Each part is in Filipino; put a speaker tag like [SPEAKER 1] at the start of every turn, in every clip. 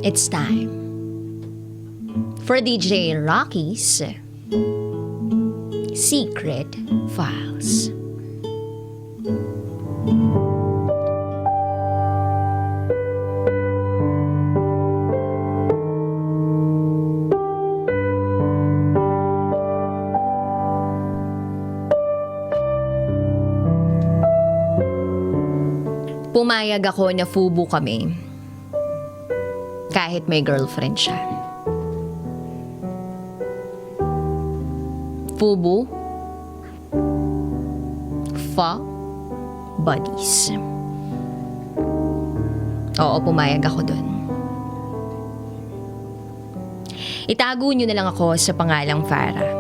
[SPEAKER 1] It's time for DJ Raqi's Secret Files. Pumayag ako na FUBU kami kahit may girlfriend siya. FUBU, buddies. Oo, pumayag ako dun. Itago niyo na lang ako sa pangalang Farah.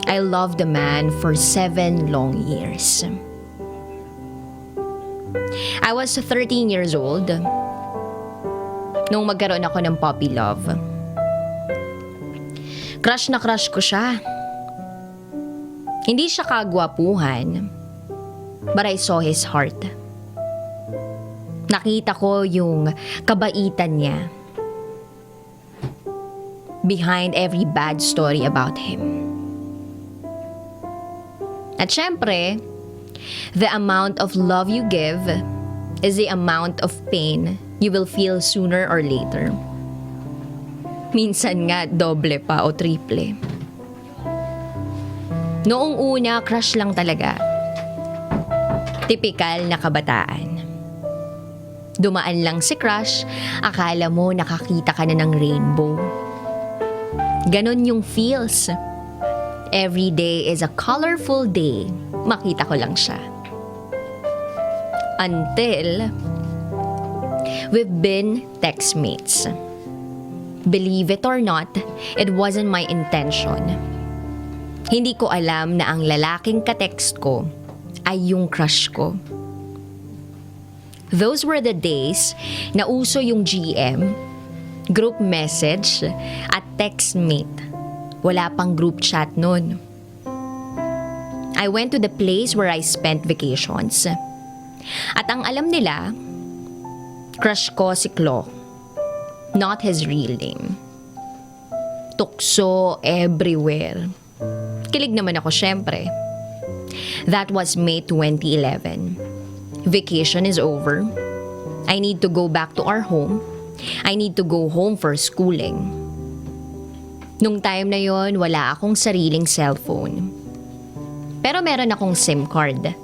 [SPEAKER 1] I loved the man for 7 long years. I was 13 years old nung magkaroon ako ng puppy love. Crush na crush ko siya. Hindi siya kagwapuhan, but I saw his heart. Nakita ko yung kabaitan niya behind every bad story about him. At syempre, the amount of love you give is the amount of pain you will feel sooner or later. Minsan nga, doble pa o triple. Noong una, crush lang talaga. Tipikal na kabataan. Dumaan lang si crush, akala mo nakakita ka na ng rainbow. Ganon yung feels. Every day is a colorful day. Makita ko lang siya. Until we've been textmates. Believe it or not, it wasn't my intention. Hindi ko alam na ang lalaking ka-text ko ay yung crush ko. Those were the days na uso yung GM, group message, at textmate. Wala pang group chat nun. I went to the place where I spent vacations. At ang alam nila, crush ko si Klo. Not his real name. Tukso everywhere. Kilig naman ako syempre. That was May 2011. Vacation is over. I need to go back to our home. I need to go home for schooling. Nung time na yon, wala akong sariling cellphone. Pero meron akong SIM card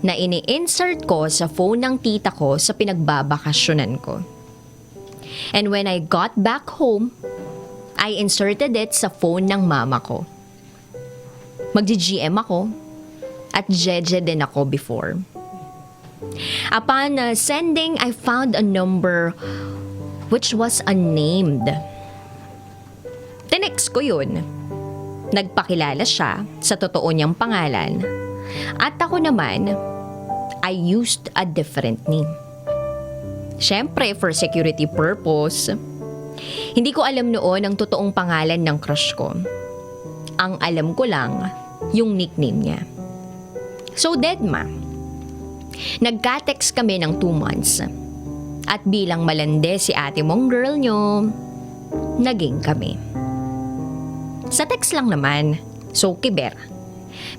[SPEAKER 1] na ini-insert ko sa phone ng tita ko sa pinagbabakasyonan ko. And when I got back home, I inserted it sa phone ng mama ko. Mag-GM ako at jeje din ako before. Upon sending, I found a number which was unnamed. Tinext ko yun. Nagpakilala siya sa totoo niyang pangalan. At ako naman, I used a different name. Siyempre, for security purpose. Hindi ko alam noon ang totoong pangalan ng crush ko. Ang alam ko lang, yung nickname niya. So, Dedma. Nagka-text kami ng 2 months. At bilang malande si ate mong girl nyo, naging kami. Sa text lang naman, so kiber.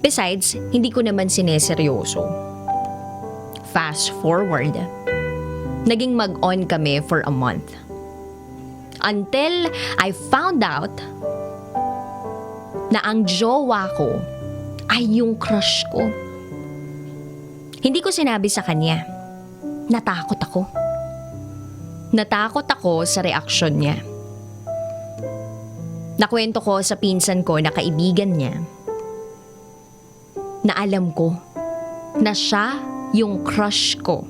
[SPEAKER 1] Besides, hindi ko naman sineseryoso. Fast forward, naging mag-on kami for a month. Until I found out na ang jowa ko ay yung crush ko. Hindi ko sinabi sa kanya. Natakot ako. Natakot ako sa reaksyon niya. Nakwento ko sa pinsan ko na kaibigan niya na alam ko na siya yung crush ko.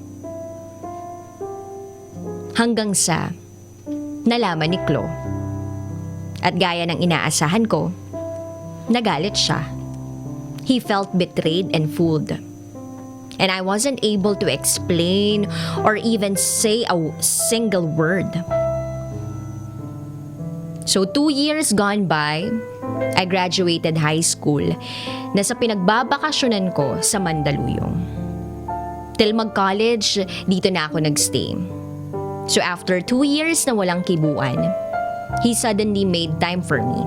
[SPEAKER 1] Hanggang sa nalaman ni Klo. At gaya ng inaasahan ko, nagalit siya. He felt betrayed and fooled. And I wasn't able to explain or even say a single word. So 2 years gone by, I graduated high school na sa pinagbabakasyonan ko sa Mandaluyong. Till mag-college, dito na ako nagstay. So after 2 years na walang kibuan, he suddenly made time for me.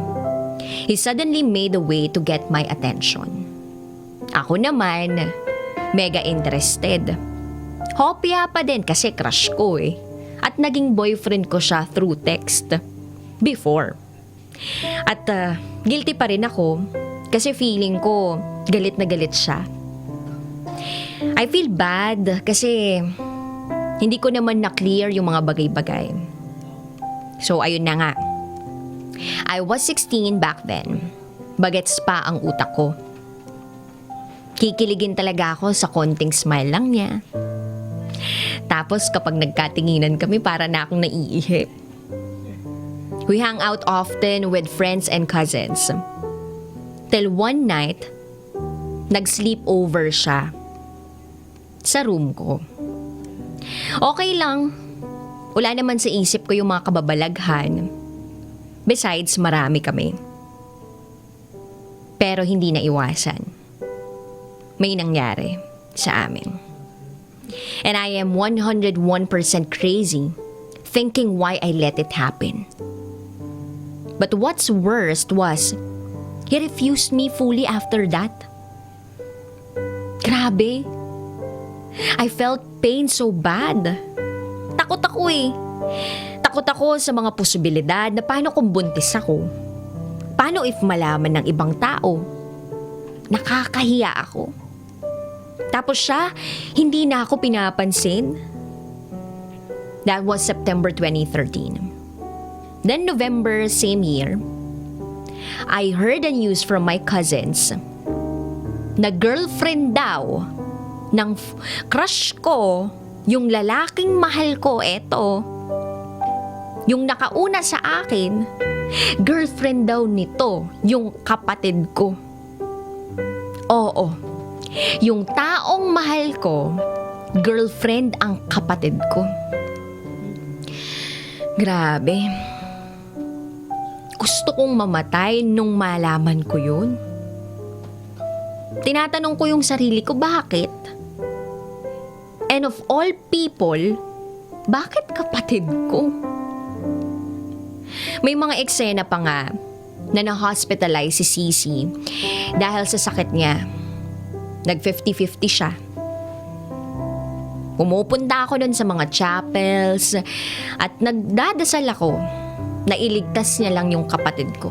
[SPEAKER 1] He suddenly made a way to get my attention. Ako naman, mega interested. Hopya pa din kasi crush ko eh. At naging boyfriend ko siya through text. Before. At guilty pa rin ako kasi feeling ko galit na galit siya. I feel bad kasi hindi ko naman na-clear yung mga bagay-bagay. So ayun na nga. I was 16 back then. Bagets pa ang utak ko. Kikiligin talaga ako sa konting smile lang niya. Tapos kapag nagkatinginan kami, para na akong naiihi. We hang out often with friends and cousins. Till one night, nag-sleep over siya sa room ko. Okay lang. Wala naman sa isip ko yung mga kababalaghan. Besides, marami kami. Pero hindi na iwasan. May nangyari sa amin. And I am 101% crazy thinking why I let it happen. But what's worst was, he refused me fully after that. Grabe. I felt pain so bad. Takot ako eh. Takot ako sa mga posibilidad na paano kung buntis ako. Paano if malaman ng ibang tao? Nakakahiya ako. Tapos siya, hindi na ako pinapansin. That was September 2013. Then November same year, I heard the news from my cousins na girlfriend daw ng crush ko, yung lalaking mahal ko, eto, yung nakauna sa akin, girlfriend daw nito, yung kapatid ko. Oo. Yung taong mahal ko, girlfriend ang kapatid ko. Grabe. Gusto kong mamatay nung malaman ko yun. Tinatanong ko yung sarili ko, bakit? And of all people, bakit kapatid ko? May mga eksena pa nga na na-hospitalize si Sisi dahil sa sakit niya. Nag-50-50 siya. Pumupunta ako nun sa mga chapels at nagdadasal ako na iligtas niya lang yung kapatid ko.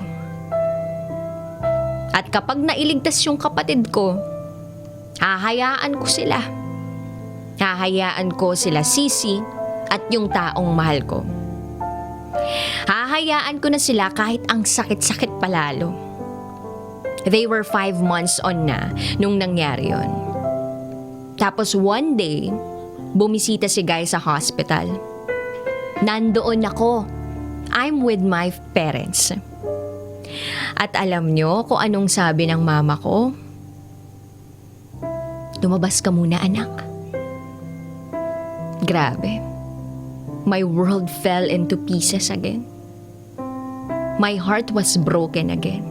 [SPEAKER 1] At kapag nailigtas yung kapatid ko, hahayaan ko sila. Hahayaan ko sila Sisi at yung taong mahal ko. Hahayaan ko na sila kahit ang sakit-sakit palalo. They were 5 months on na nung nangyari yon. Tapos one day, bumisita si Guy sa hospital. Nandoon ako. I'm with my parents. At alam nyo kung anong sabi ng mama ko? Lumabas ka muna, anak. Grabe. My world fell into pieces again. My heart was broken again.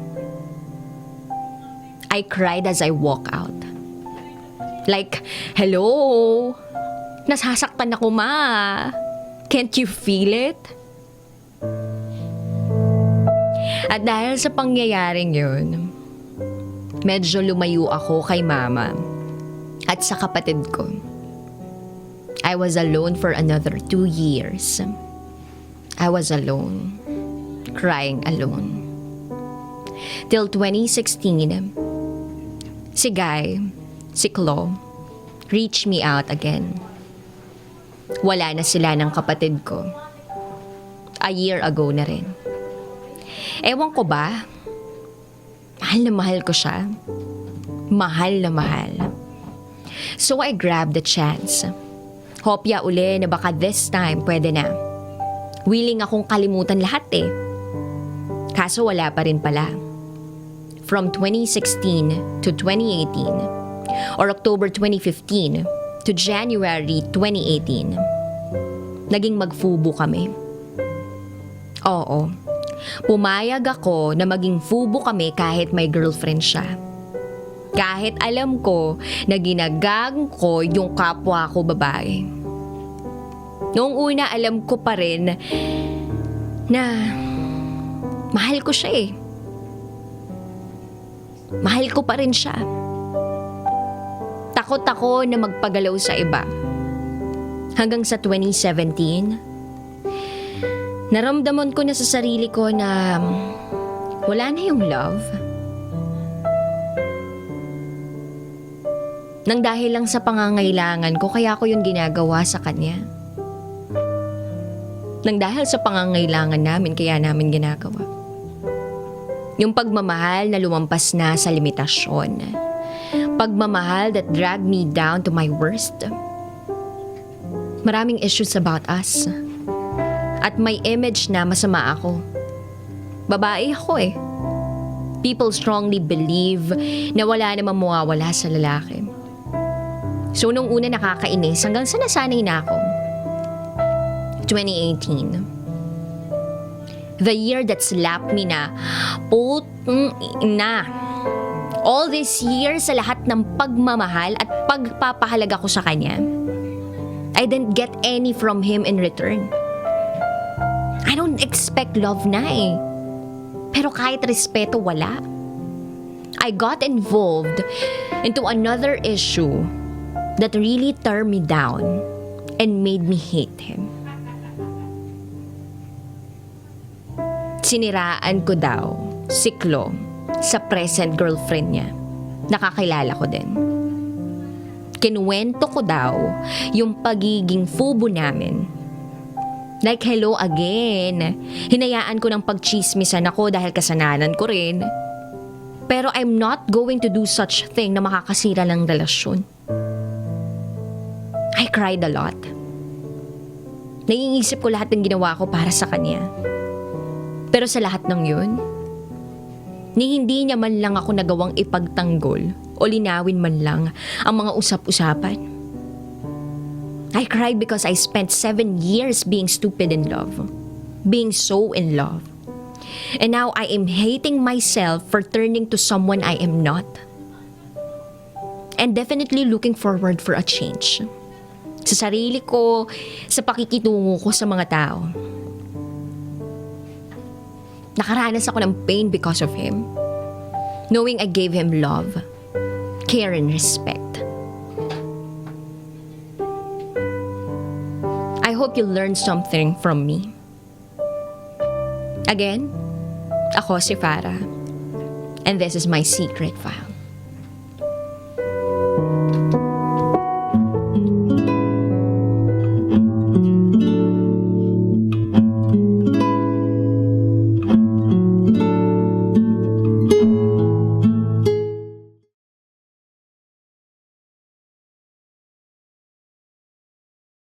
[SPEAKER 1] I cried as I walk out. Like, hello? Nasasaktan ako, ma. Can't you feel it? At dahil sa pangyayaring yun, medyo lumayo ako kay mama at sa kapatid ko. I was alone for another 2 years. I was alone, crying alone. Till 2016, si Guy, si Chloe, reached me out again. Wala na sila ng kapatid ko. A year ago na rin. Ewan ko ba, mahal na mahal ko siya. Mahal na mahal. So I grabbed the chance. Hopya uli na baka this time pwede na. Willing akong kalimutan lahat eh. Kaso wala pa rin pala. From 2016 to 2018 or October 2015 to January 2018, naging mag-FUBU kami. Oo. Pumayag ako na maging FUBU kami kahit may girlfriend siya. Kahit alam ko na ginagag ko yung kapwa ko babae. Noong una, alam ko pa rin na mahal ko siya eh. Mahal ko pa rin siya. Takot ako na magpagalaw sa iba. Hanggang sa 2017, naramdaman ko na sa sarili ko na wala na yung love. Nang dahil lang sa pangangailangan ko, kaya ko yung ginagawa sa kanya. Nang dahil sa pangangailangan namin, kaya namin ginagawa. Yung pagmamahal na lumampas na sa limitasyon. Pagmamahal that dragged me down to my worst. Maraming issues about us. At may image na masama ako. Babae ako eh. People strongly believe na wala namang mawawala sa lalaki. So nung una nakakainis, hanggang sa nasanay na ako. 2018. The year that slapped me na, na. All these years sa lahat ng pagmamahal at pagpapahalaga ko sa kanya, I didn't get any from him in return. I don't expect love na eh. Pero kahit respeto, wala. I got involved into another issue that really tore me down and made me hate him. Siniraan ko daw si Klo sa present girlfriend niya. Nakakilala ko din. Kinuwento ko daw yung pagiging FUBU namin. Like hello again. Hinayaan ko ng pagchismisan ako dahil kasalanan ko rin. Pero I'm not going to do such thing na makakasira ng relasyon. I cried a lot. Naiisip ko lahat ng ginawa ko para sa kanya. Pero sa lahat ng yun, ni hindi niya man lang ako nagawang ipagtanggol o linawin man lang ang mga usap-usapan. I cried because I spent 7 years being stupid in love. Being so in love. And now I am hating myself for turning to someone I am not. And definitely looking forward for a change. Sa sarili ko, sa pakikitungo ko sa mga tao. Nakaranas ako ng pain because of him. Knowing I gave him love, care and respect. I hope you learned something from me. Again, ako si Farah. And this is my secret file.